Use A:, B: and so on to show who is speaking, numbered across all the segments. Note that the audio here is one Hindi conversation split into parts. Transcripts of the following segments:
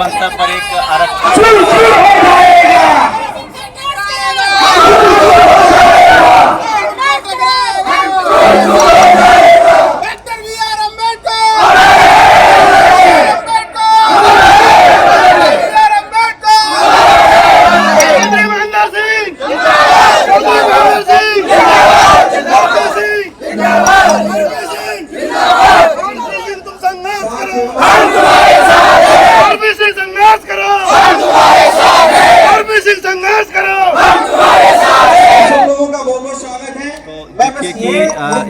A: विश्व स्तर पर एक आरक्षण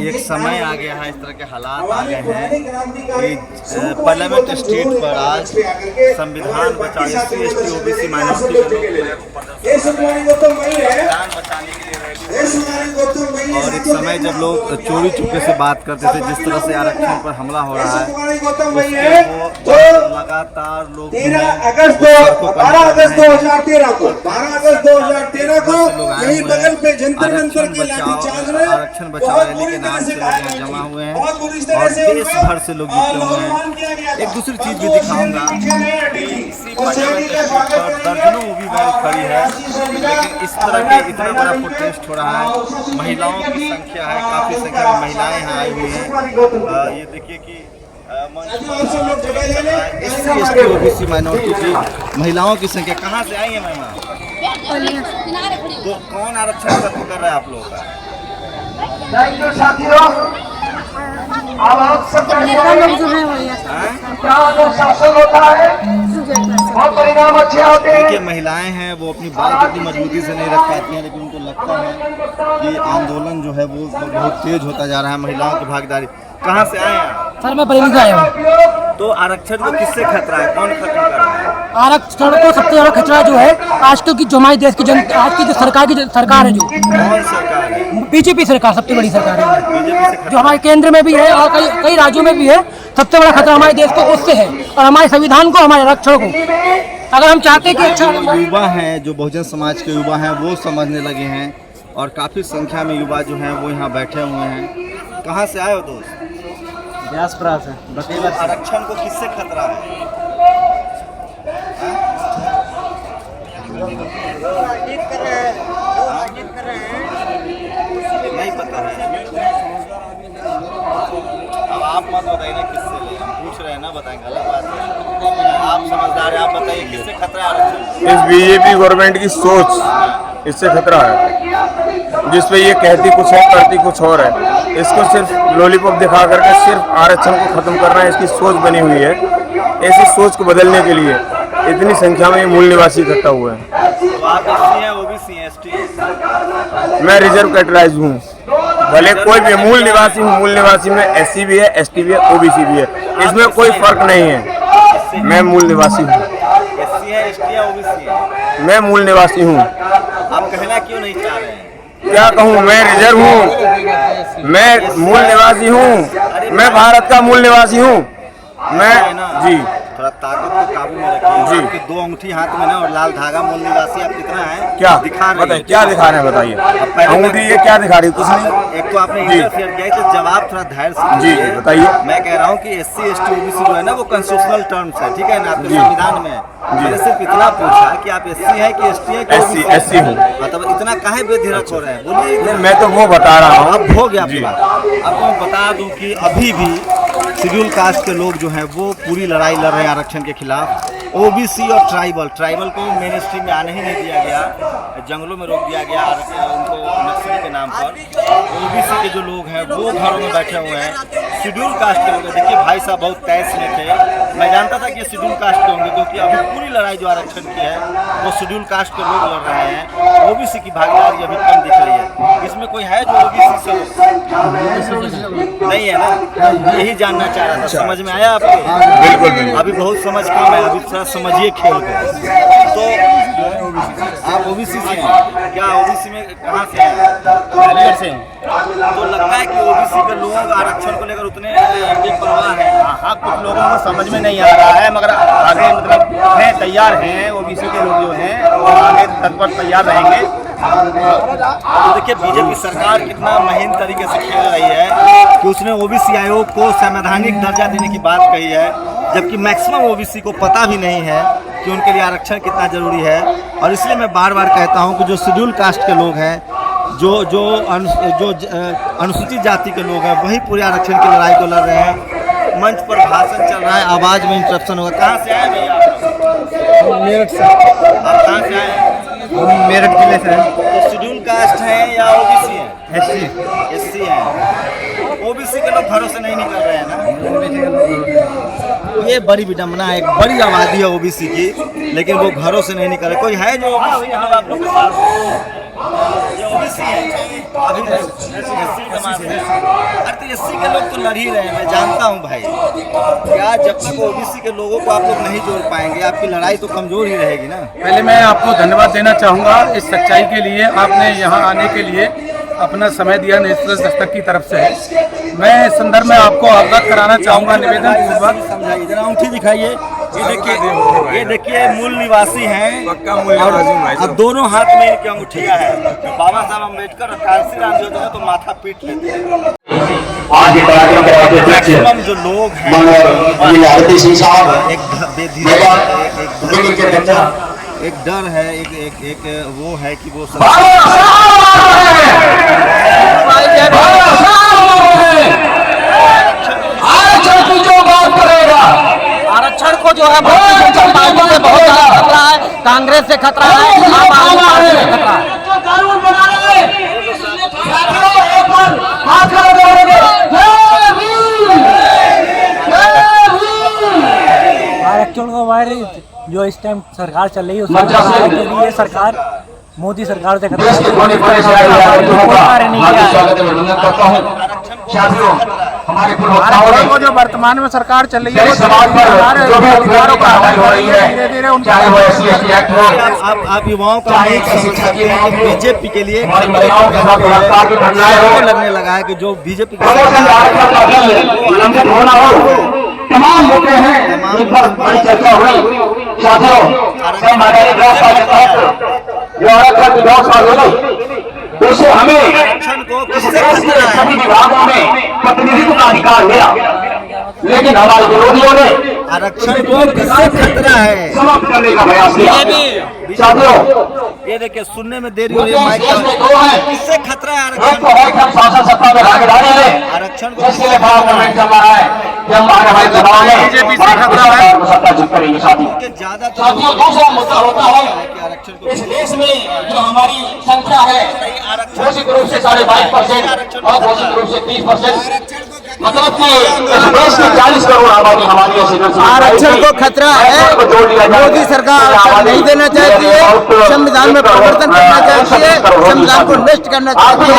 A: एक समय आ गया है, इस तरह के हालात आ गए हैं कि पार्लियामेंट स्ट्रीट पर आज संविधान बचाओ SC ST OBC माइनॉरिटी के लोग बचाने के लिए रैली। और एक समय जब लोग चोरी चुपके से बात करते थे, जिस तरह से आरक्षण पर हमला हो रहा है, उसको लगातार लोग
B: 12 अगस्त 2013 को यही बगल पे जंतर मंतर की लाठीचार्ज में
A: आरक्षण बचाओ रैली के नाम से लोग जमा हुए हैं और देश भर से लोग जुटे हुए हैं। एक दूसरी चीज भी दिखाऊंगा, इसी पार्लियामेंट स्ट्रीट पर दर्जनों मूवी वैन खड़ी है, लेकिन इस तरह के इतना बड़ा प्रोटेस्ट हो रहा है। महिलाओं की संख्या है, काफी संख्या में महिलाएं यहाँ आई हुई हैं। ये देखिए कि SC ST OBC माइनॉरिटी की महिलाओं की संख्या कहाँ से आई है महिला? तो कौन आरक्षण खत्म कर रहा है आप लोगों का?
C: अब आप सब शासन होता है और परिणाम अच्छे आते हैं।
A: देखिए महिलाएं हैं वो अपनी बात इतनी मजबूती से नहीं रख पाती हैं, लेकिन उनको लगता है कि आंदोलन जो है वो बहुत तेज होता जा रहा है। महिलाओं की भागीदारी। कहाँ से आए हैं?
D: सर मैं बरेली से आया हूँ।
A: तो आरक्षण को किससे खतरा है, कौन खत्म कर रहा है?
D: आरक्षण को सबसे ज्यादा खतरा जो है आजकल की जो हमारी देश की जनता, आज की जो सरकार है, जो
A: कौन सरकार है?
D: बीजेपी सरकार सबसे बड़ी सरकार है,
A: बीजेपी से
D: जो हमारे केंद्र में भी है और कई राज्यों में भी है। सबसे बड़ा खतरा हमारे देश को उससे है और हमारे संविधान को, हमारे आरक्षण को। अगर हम चाहते हैं कि अच्छा
A: युवा हैं, जो बहुजन समाज के युवा हैं, वो समझने लगे हैं और काफ़ी संख्या में युवा जो हैं वो यहाँ बैठे हुए हैं। कहाँ से आए हो दोस्त?
D: व्यासपुरा से।
A: बताइए आरक्षण को किससे खतरा है? नहीं पता है। अब आप मत बताइए ना किससे ले, हम पूछ रहे हैं ना, बताएंगे अलग बात है। आप समझदार हैं, आप बताइए किससे खतरा है आरक्षण?
E: इस बीजेपी गवर्नमेंट की सोच, इससे खतरा है, जिसपे ये कहती कुछ है करती कुछ और है। इसको सिर्फ लॉलीपॉप दिखा करके सिर्फ आरक्षण को खत्म करना है, इसकी सोच बनी हुई है। ऐसी सोच को बदलने के लिए इतनी संख्या में मूल निवासी इकट्ठा हुए हैं।
A: तो आप SC हैं, OBC हैं, ST?
E: मैं रिजर्व कैटेगराइज हूँ, भले कोई भी मूल निवासी हूँ। मूल निवासी में SC भी है, ST भी है, OBC भी है, इसमें कोई फर्क नहीं है। मैं मूल निवासी हूँ।
A: SC है, ST है, OBC है?
E: मैं मूल निवासी हूँ।
A: आप कहना क्यों नहीं चाह रहे हैं?
E: क्या कहूँ, मैं रिजर्व हूँ, मैं मूल निवासी हूँ, मैं भारत का मूल निवासी हूँ। मैं जी
A: थोड़ा ताकत को काबू में रखिए जी। आपकी 2 अंगूठी हाथ में ना और लाल धागा, मूल निवासी आप कितना है?
E: क्या
A: दिखा रहे हैं?
E: क्या दिखा रहे हैं बताइए? अंगूठी ये क्या दिखा रही है? कुछ नहीं।
A: एक तो आपने इंटरफेयर किया, तो जवाब थोड़ा धैर्य से
E: जी बताइए।
A: मैं कह रहा हूँ कि SC ST OBC जो है ना वो कॉन्स्टिट्यूशनल टर्म्स है, ठीक है ना, आपके संविधान में। मैंने सिर्फ इतना पूछा कि आप SC है कि ST है कि
E: SC हूँ।
A: मतलब इतना काहे बेधड़क हो रहे हैं, बोलिए।
E: मैं तो वो बता रहा हूँ।
A: अब हो गया आपकी बात। आपको मैं बता दूं कि अभी भी शेड्यूल कास्ट के लोग जो हैं वो पूरी लड़ाई लड़ रहे हैं आरक्षण के खिलाफ। OBC और ट्राइबल को मेन स्ट्रीम में आने ही नहीं दिया गया, जंगलों में रोक दिया गया उनको नक्सली के नाम पर। OBC के जो लोग हैं वो घरों में बैठे हुए हैं। शेड्यूल कास्ट के लोग, देखिए भाई साहब बहुत तैस में थे, मैं जानता था कि ये शेड्यूल कास्ट के होंगे, क्योंकि अभी पूरी लड़ाई जो आरक्षण की है वो शेड्यूल कास्ट के लोग लड़ रहे हैं। OBC की भागीदारी अभी कम दिख रही है। इसमें कोई है जो OBC से नहीं है ना? यही जानना चाह रहा था। समझ में आया आपको?
E: बिल्कुल।
A: अभी बहुत समझ कम है, अभी थोड़ा समझिए खेल को। तो आप OBC से हैं क्या? OBC में कहाँ से हैं? अलीगढ़ से। तो लगता है कि OBC के लोग आरक्षण को लेकर उतने बेपरवाह हैं।
F: हाँ, कुछ लोगों को समझ में नहीं आ रहा है, मगर आगे मतलब हैं, तैयार हैं। OBC के लोग जो हैं वो आगे तत्पर तैयार रहेंगे।
A: तो देखिए बीजेपी सरकार कितना महीन तरीके से खेल रही है कि उसने OBC आयोग को संवैधानिक दर्जा देने की बात कही है। जबकि मैक्सिमम ओबीसी को पता भी नहीं है कि उनके लिए आरक्षण कितना ज़रूरी है। और इसलिए मैं बार बार कहता हूं कि जो शेड्यूल कास्ट के लोग हैं, जो अनुसूचित जाति के लोग हैं, वही पूरे आरक्षण की लड़ाई को लड़ रहे हैं। मंच पर भाषण चल रहा है, आवाज़ में इंटरप्शन होगा। कहाँ से आए भैया आप?
F: मेरठ से।
A: आप कहाँ से आए?
F: हम मेरठ जिले से हैं।
A: तो शेड्यूल कास्ट हैं या ओबीसी हैं? एससी हैं। ओबीसी के लोग घरों से नहीं निकल रहे हैं ना। ये बड़ी विडम्बना है, एक बड़ी आबादी है ओबीसी की, लेकिन वो घरों से नहीं निकल रहे। कोई है जो ओबीसी के लोग आप लोग के साथ? ये ओबीसी है अभी एससी के लोग तो लड़ ही रहे हैं। मैं जानता हूँ भाई, क्या जब तक ओबीसी के लोगों को आप लोग नहीं जोड़ पाएंगे, आपकी लड़ाई तो कमजोर ही रहेगी ना।
G: पहले मैं आपको धन्यवाद देना चाहूँगा इस सच्चाई के लिए। आपने यहाँ आने के लिए अपना समय दिया नेत्र दस्तक की तरफ से। मैं इस संदर्भ में आपको अवगत कराना चाहूँगा निवेदन पूर्वक।
A: समझाइए जरा, अंगूठी दिखाइए। ये देखिए मूल निवासी हैं और अब दोनों हाथ में इनकी अंगूठियाँ हैं। बाबा साहब अम्बेडकर और कांसीराम जो है तो माथा पीट लेते हैं। मैक्सिमम जो लोग हैं एक डर है, एक वो है कि वो
D: आरक्षण को जो है भारतीय जनता पार्टी से बहुत ज्यादा खतरा है, कांग्रेस से खतरा है, आम आदमी पार्टी से खतरा है। आरक्षण को हमारे जो इस टाइम सरकार चल रही है उसके सरकार मोदी सरकार से
G: आरक्षण को जो वर्तमान में सरकार चल रही है
A: आप युवाओं का बीजेपी के लिए लगने लगा है कि जो बीजेपी
C: तमाम मुद्दे हैं जिन पर बड़ी चर्चा हुई। साथियों, जो आरक्षण विभाग आंदोलन उसे हमें सभी विभागों में प्रतिनिधित्व का अधिकार मिला, लेकिन हमारे विरोधियों ने
A: आरक्षण को किससे खतरा है
C: समाप्त करने का प्रयास किया। साथियों,
A: ये देखिए सुनने में देरी हो रही है। किससे खतरा है
C: एक तो है कि हम शासन सत्ता में भागीदारी है,
A: आरक्षण
C: जिसके लिए बड़ा मूवमेंट चल रहा है कि हम हमारे दबाव में
G: बीजेपी से खतरा है
C: सत्ता जीत करेंगे। साथियों,
A: ज्यादा
C: साथियों, दूसरा मुद्दा होता है
A: आरक्षण को
C: इस देश में जो हमारी संख्या है घोषित रूप से 22.5% और घोषित रूप से 30%, मतलब कि इस देश की 40 करोड़ आबादी हमारी
H: आरक्षण को खतरा है। मोदी सरकार आरक्षण नहीं देना चाहती है, संविधान में परिवर्तन करना चाहती है, संविधान को नष्ट करना चाहती है।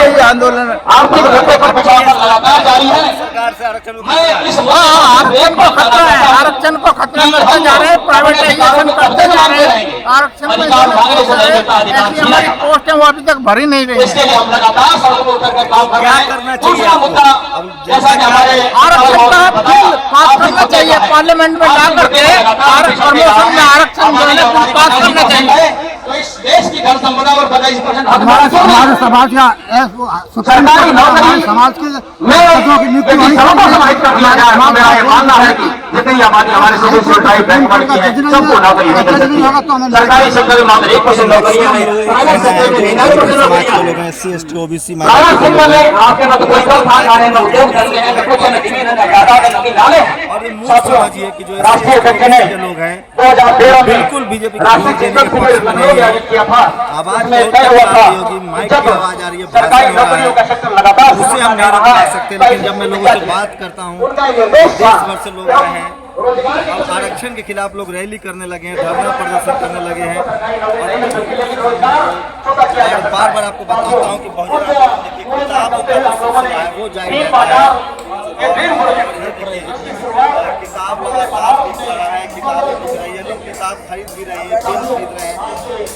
H: ये आंदोलन
C: आर्थिक मुद्दे पर विचार लगातार जारी है।
A: सरकार से आरक्षण
D: आरक्षण को खतरा है, आरक्षण को खतरा करते जा रहे हैं, प्राइवेटाइजेशन करते जा रहे हैं। आरक्षण ऐसी हमारी पोस्ट है वो अभी तक भरी नहीं रही।
C: इसके लिए हम लगातार सड़कों पर उतर कर काम कर रहे हैं। दूसरा मुद्दा जैसा कि हमारे
D: आरक्षण का बिल पास करना चाहिए, पार्लियामेंट में ला करके प्रमोशन में आरक्षण जो है पास करना चाहिए।
C: तो इस देश की धन संपदा पर 25%
H: हमारे समाज का
C: सरकारी नौकरी
H: समाज की
C: समाहित कर दिया जाए। मेरा ये मानना है कि जितनी आबादी हमारे बैंक की है सबको नौकरी सरकारी सेक्टर में मात्र 1% नौकरी है, प्राइवेट सेक्टर में 99% नौकरी है।
A: SC/ST OBC
C: प्राइवेट सेक्टर में आपके न तो कोई कारखाने में उद्योग चलते हैं, न कुछ न टीवी न डाटा न नौकरी डाले।
A: और ये मूल समझिए कि जो
C: राष्ट्रीय अध्यक्ष ने
A: के लोग हैं
C: 2013 में
A: बिल्कुल बीजेपी
C: राष्ट्रीय शिक्षक शिविर संयोग आयोजित किया था।
A: आवाज
C: उसमें तय हुआ था
A: माइक
C: जब
A: की आवाज आ रही है,
C: सरकारी
A: भाषण हो रहा
C: नौकरियों
A: है,
C: का सेक्टर लगातार
A: उसे हम नहीं रोक सकते। लेकिन जब मैं लोगों से बात करता हूँ, देश भर से लोग आए हैं, अब आरक्षण के खिलाफ लोग रैली करने लगे हैं, धरना प्रदर्शन करने लगे हैं। और बार बार आपको बताता हूँ कि बहुजन की किताबों का जो सिलसिला है वो जारी रहता है। किताब लगातार बिक रहा है, किताबें बिक रही है, लोग किताब खरीद भी रहे हैं, पेन खरीद रहे हैं।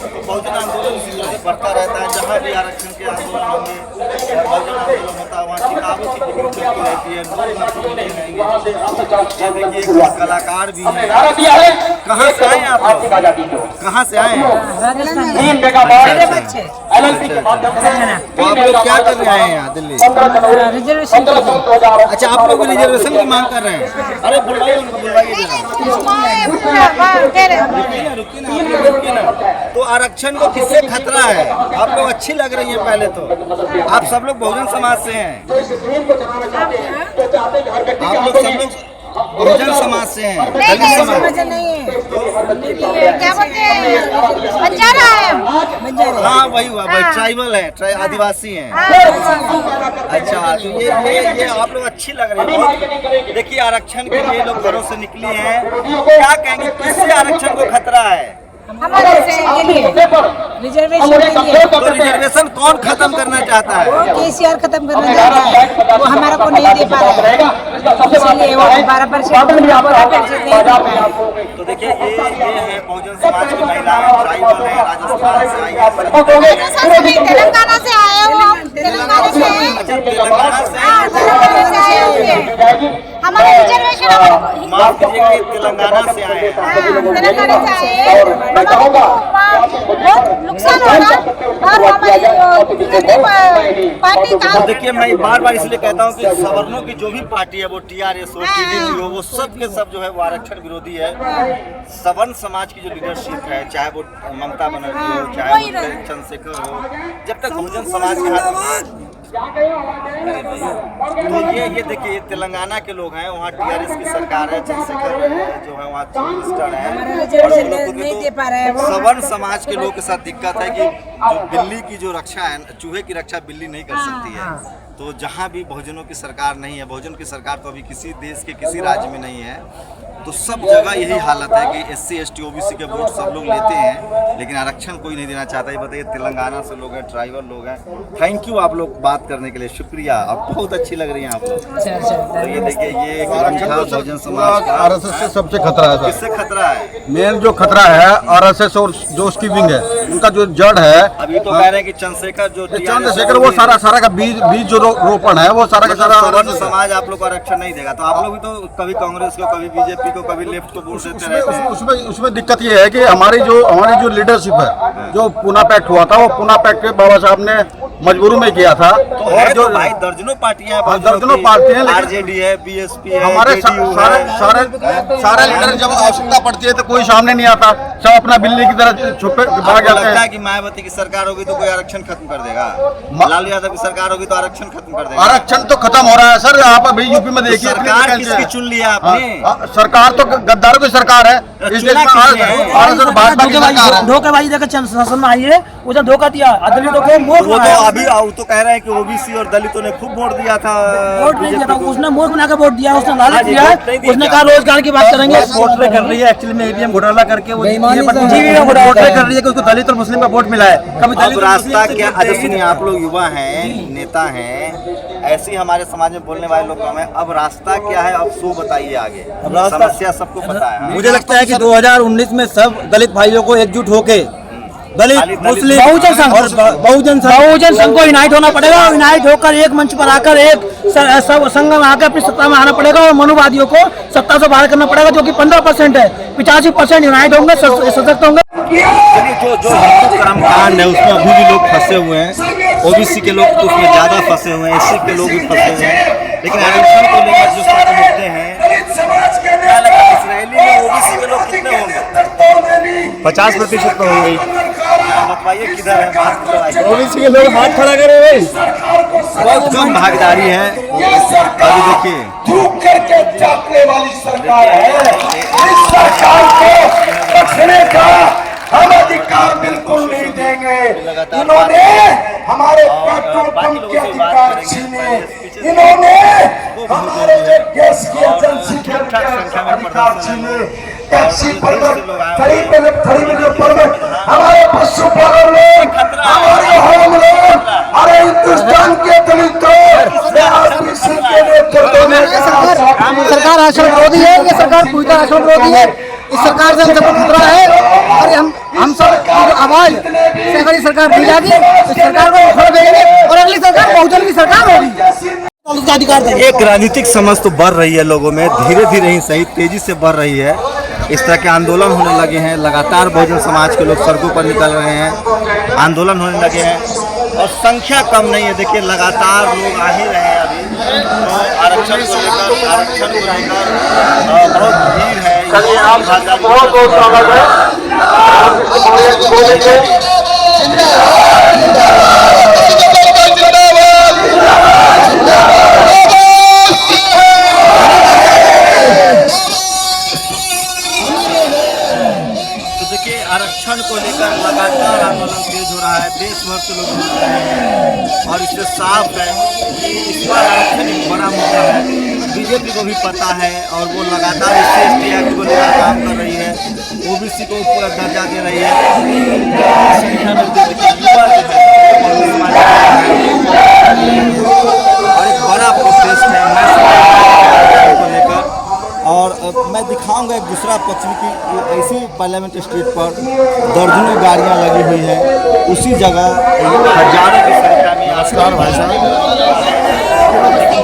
A: तो बहुजन आंदोलन इसी तरह से बढ़ता रहता है। जहाँ भी आरक्षण के आंदोलन होंगे, बहुजन आंदोलन होता है, वहाँ किताबों की बिक्री चलती रहती है, लोग आपको मिलते रहेंगे। देखिए कलाकार भी हैं। कहाँ से आए आप? कहाँ से आए हैं?
C: LLP के माध्यम से
A: तो आप लोग क्या कर रहे हैं यहाँ दिल्ली?
D: रिजर्वेशन
A: अच्छा, आप लोग भी रिजर्वेशन की मांग कर रहे हैं? अरे बुलवाइए उनको, बुलवाइए रुकिए ना। तो आरक्षण को किससे खतरा है? आप लोग अच्छी लग रही है पहले तो, आप सब लोग बहुजन समाज से हैं, आप लोग सब लोग बहुजन समाज से हैं, दलित समाज
D: नहीं है, क्या बोलते हैं, बंजारा है,
A: हाँ वही हुआ, वही ट्राइबल है, आदिवासी हैं। अच्छा, तो ये आप लोग अच्छी लग रही है बहुत। देखिए, आरक्षण के लिए लोग घरों से निकली हैं, क्या कहेंगे, किससे आरक्षण को खतरा है?
D: हमारे रिजर्वेशन के लिए।
A: तो रिजर्वेशन कौन खत्म करना चाहता है?
D: वो केसीआर खत्म करना चाहता है, वो हमारा को नहीं दे पा रहा है, इसलिए वो 12% नहीं दे पा रहा है।
A: तो देखिए, ये है बहुजन समाज की महिलाएं, ट्राइबल है, राजस्थान से आई है,
D: तेलंगाना से आए हो, हम तेलंगाना से आए हैं।
A: तेलंगाना से
D: तेलंगाना से आए होंगे, हमारे रिजर्वेशन
A: माफ कीजिएगा, ये तेलंगाना से आए हैं।
D: तेलंगाना से आए हैं, बहुत नुकसान होगा और हमारी पार्टी
A: तो
D: का।
A: देखिए, मैं बार बार इसलिए कहता हूँ कि सवर्णों की जो भी पार्टी है, वो TRS हो, TDP हो, वो सब के सब जो है वो आरक्षण विरोधी है। सवर्ण समाज की जो लीडरशिप है, चाहे वो ममता बनर्जी हो, चाहे वो चंद्रशेखर हो, जब तक बहुजन समाज के हाथ, तो ये देखिए, ये तेलंगाना के लोग हैं, वहाँ TRS की सरकार है, चंद्रशेखर जो है वहाँ चीफ मिनिस्टर है। सवर्ण समाज के लोग के साथ दिक्कत है कि जो बिल्ली की जो रक्षा है, चूहे की रक्षा बिल्ली नहीं कर सकती है। तो जहाँ भी बहुजनों की सरकार नहीं है, बहुजन की सरकार तो अभी किसी देश के किसी राज्य में नहीं है, तो सब जगह यही हालत है कि SC ST OBC के वोट सब लोग लेते हैं, लेकिन आरक्षण कोई नहीं देना चाहता। ये बताइए, तेलंगाना से लोग हैं, ट्राइबल लोग हैं। थैंक यू आप लोग बात करने के लिए, शुक्रिया, आप बहुत अच्छी लग रही हैं आप लोग। तो ये देखिए, ये बहुजन समाज का
I: RSS से सबसे खतरा है सर।
A: किससे खतरा है?
I: मेन जो खतरा है RSS और जो उसकी विंग है, उनका जो जड़ है।
A: अभी तो कह रहे हैं कि चंद्रशेखर जो
I: चंद्रशेखर वो सारा का बीज जो रोपण है, वो सारा का सारा
A: सवर्ण समाज आप लोग को आरक्षण नहीं देगा। तो आप लोग भी तो कभी कांग्रेस को, कभी बीजेपी को, कभी लेफ्ट को वोट देते रहते हैं।
I: उसमें दिक्कत ये है कि हमारी जो लीडरशिप है, जो पूना पैक्ट हुआ था, वो पूना पैक्ट बाबा साहब ने मजबूरी में किया था।
A: तो और जो भाई दर्जनों पार्टियां हैं,
I: दर्जनों पार्टियां,
A: RJD है, BSP है,
I: हमारे सारे लीडर जब आवश्यकता पड़ती है तो कोई सामने नहीं आता, सब अपना बिल्ली की तरह छुपे भाग जाते
A: लगता है
I: हैं।
A: कि मायावती की सरकार होगी तो कोई आरक्षण खत्म कर देगा, लालू यादव की सरकार होगी तो आरक्षण खत्म कर देगा।
I: आरक्षण तो खत्म हो रहा है सर, आप अभी यूपी में देखिए।
A: सरकार किसकी चुन लिया आपने?
I: सरकार तो गद्दारों की सरकार है, इस देश में भाजपा की सरकार है।
H: धोखेबाजी देकर शासन में आई है, उसे धोखा दिया, दलितों को मूर्ख
A: वो तो
H: बनाया।
A: अभी तो कह रहे हैं कि OBC और दलितों ने खूब वोट दिया था।
H: वोट नहीं दिया था, उसने मूर्ख बना के वोट दिया, उसने लालच
A: हाँ जी,
H: दिया,
A: वोट नहीं दिया
H: उसने
A: था।
H: कहा रोजगार की बात करेंगे।
I: वोट पे कर रही है एक्चुअली में EVM घोटाला करके, वो
H: वोट पे कर रही है कि उसको दलित और मुस्लिम का वोट मिला है। कभी
A: अब रास्ता क्या? अच्छा सुनिए, आप लोग युवा हैं, नेता हैं, ऐसे ही हमारे समाज में बोलने वाले लोग कम हैं। अब रास्ता क्या है? अब सो बताइए आगे। समस्या सबको पता है।
H: मुझे लगता है कि 2019 में सब दलित भाइयों को एकजुट होके दलित मुस्लिम बहुजन संघ को यूनाइट होना पड़ेगा। यूनाइट होकर एक मंच पर आकर एक संघ में आकर अपनी सत्ता में आना पड़ेगा और मनुवादियों को सत्ता से बाहर करना पड़ेगा, जो कि 15% है। 85% यूनाइट होंगे, सशक्त होंगे।
A: जो हिंदू कर्मकांड है उसमें अभी भी लोग फंसे हुए हैं। OBC के लोग तो उसमें ज्यादा फंसे हुए हैं, SC के लोग भी फंसे हुए हैं। लेकिन आरक्षण को लेकर जो सब मुद्दे हैं, क्या लगता है इस रैली में OBC के लोग कितने होंगे?
E: 50% तो होंगे।
A: बताइए किधर है बात?
E: OBC के लोग हाथ खड़ा करे भाई,
A: बहुत कम भागीदारी है। अभी देखिए,
B: थूक करके चाटने वाली सरकार है। इस सरकार को रखने का हम अधिकार बिल्कुल नहीं देंगे। इन्होंने हमारे पेट्रोल पंप के अधिकार छीने, इन्होंने हमारे गैस की एजेंसी के अधिकार छीने, टैक्सी परमिट, हमारे पशुपालन लोग, हमारे होम लोग, अरे हिंदुस्तान के दलितों
H: सरकार आरक्षण विरोधी है, ये सरकार पूरी तरह आरक्षण विरोधी है। इस सरकार से हम सबको खतरा है और हम सब आवाज से अगर सरकार दी जाएगी तो सरकार को उखड़ देंगे और अगली सरकार बहुजन की सरकार होगी।
A: एक राजनीतिक समझ तो बढ़ रही है लोगों में, धीरे धीरे ही सही, तेजी से बढ़ रही है। इस तरह के आंदोलन होने लगे हैं। लगातार बहुजन समाज के लोग सड़कों पर निकल रहे हैं, आंदोलन होने लगे हैं और संख्या कम नहीं है। देखिए लगातार लोग आ ही रहे हैं अभी, तो आरक्षण को लेकर बहुत भीड़ है।
C: बहुत बहुत स्वागत है।
A: आरक्षण को लेकर लगातार आंदोलन तेज हो रहा है, देश भर से लोग जुड़ रहे हैं और इससे साफ है कि इस बार आरक्षण एक बड़ा मुद्दा है। बीजेपी को भी पता है और वो लगातार SC/ST एक्ट को लेकर काम कर रही है, OBC को पूरा दर्जा दे रही है। और एक बड़ा प्रोटेस्ट है को लेकर, और मैं दिखाऊंगा एक दूसरा पक्ष की ऐसी पार्लियामेंट स्ट्रीट पर दर्जनों गाड़ियां लगी हुई हैं, उसी जगह हजारों की संख्या में। नमस्कार भाई साहब,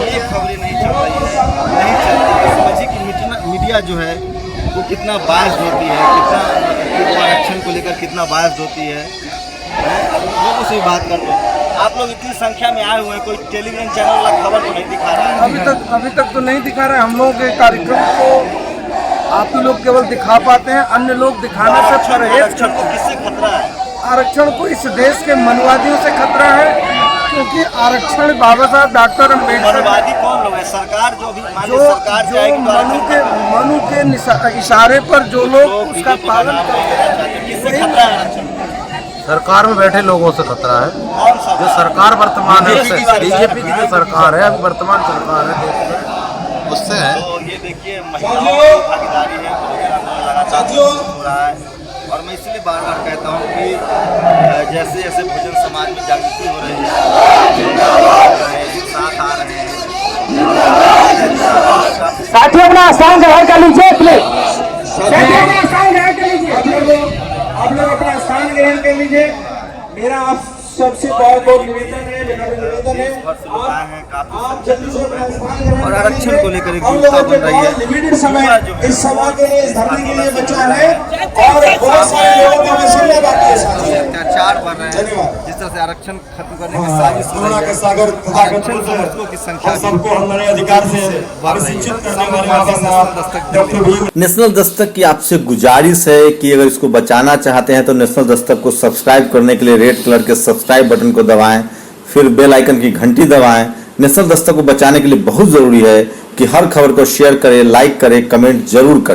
A: ये खबरें नहीं चल रही है, नहीं चल रही है। समझिए कि मीडिया जो है वो कितना बायस्ड होती है, कितना आरक्षण को लेकर कितना बायस्ड होती है। लोगों से बात करते हैं, आप लोग इतनी संख्या में आए हुए हैं, कोई टेलीविजन चैनल वाला खबर तो नहीं दिखा रहा है?
G: अभी तक तो नहीं दिखा रहे। हम लोगों के कार्यक्रम को आप ही लोग केवल दिखा पाते हैं, अन्य लोग दिखाने से परहेज।
A: आरक्षण को किससे खतरा है?
G: आरक्षण को इस देश के मनवादियों से खतरा है, क्योंकि आरक्षण बाबा साहब डॉक्टर अम्बेडकर।
A: मनवादी कौन लोग है? सरकार जो भी
G: जो मनु के इशारे पर जो लोग उसका पालन करते हैं।
A: किससे खतरा है आरक्षण?
I: सरकार में बैठे लोगों से खतरा है। जो सरकार वर्तमान है, बीजेपी की जो सरकार है, अभी वर्तमान सरकार है उससे है।
A: तो ये देखिए महिलाओं की भागीदारी है, लगातार हो रहा है। और मैं इसलिए बार बार कहता हूँ कि जैसे जैसे बहुजन समाज में जागृति हो रही है, साथ आ रहे हैं।
C: साथियों अपना स्थान ग्रहण कर लीजिए प्लीज।
B: आप लोग अपना स्थान ग्रहण कर लीजिए। मेरा आप सबसे बहुत बहुत निवेदन है, आप जल्दी से अपना स्थान ग्रहण
A: और आरक्षण को लेकर एक
B: हम
A: जुटता
B: लोगों
A: बन रही है।
B: लिमिटेड समय इस सभा के लिए, इस धरने के लिए बचा है और बहुत सारे लोगों का मसला बाकी है।
A: अत्याचार बढ़ रहे हैं, जिस तरह से आरक्षण खत्म करने की साजिश हो रही है।
B: सागर
A: आरक्षण समर्थकों की संख्या
B: सबको हमारे अधिकार से प्रशिक्षित करने वाले
J: नेशनल दस्तक की आपसे गुजारिश है कि अगर इसको बचाना चाहते हैं तो नेशनल दस्तक को सब्सक्राइब करने के लिए रेड कलर के सब्सक्राइब बटन को दबाएं, फिर बेल आइकन की घंटी दबाएं। नेशनल दस्तक को बचाने के लिए बहुत जरूरी है कि हर खबर को शेयर करें, लाइक करें, कमेंट जरूर करें।